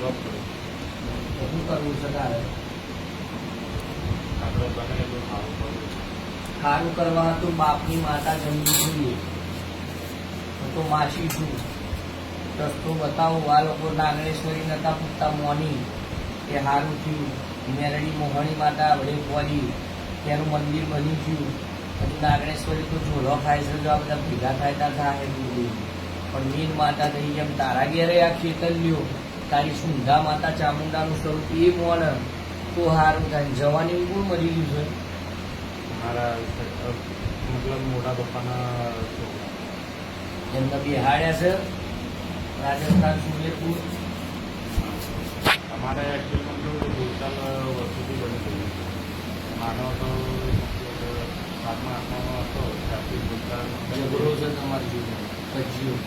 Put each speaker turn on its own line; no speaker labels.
Job કરું.
શું કરવું છે તારે?
આપણે બને એટલું સારું કરવું.
સારું કરવા તો બાપની માતા જમવી જોઈએ. હું તો માસી છું. રસ્તો બતાવું. આ લોકો નાગણેશ્વરી નતા પૂછતા મોની કે સારું થયું. મેરડી મોહણી માતા વડે પહોંચી તેનું મંદિર બની ગયું. હજુ નાગણેશ્વરી તો ઝોલો ખાય છે. જો આ બધા ભેગા થાય ત્યાં થાય બધું. પણ મીન માતા થઈ જેમ તારા ઘેરે આ ખેતર લ્યો, તારી સુંધા માતા ચામુંડાનું સ્વરૂપ એ મોન તો સારું થાય. જવાની કોણ મરી ગયું છે?
મારા મતલબ મોટા પપ્પાના છોકરા.
એમને બિહાડ્યા છે રાજસ્થાન સુરતપુર.
અમારે એકચ્યુઅલમાં કેવું બોલચાલ વર્ષોથી બની ગયું છે. માનો તો મતલબ 7મા 8મામાં હતો ત્યારથી બોલચાલ
ઝઘડો છે તમારી જોડે કજિયો.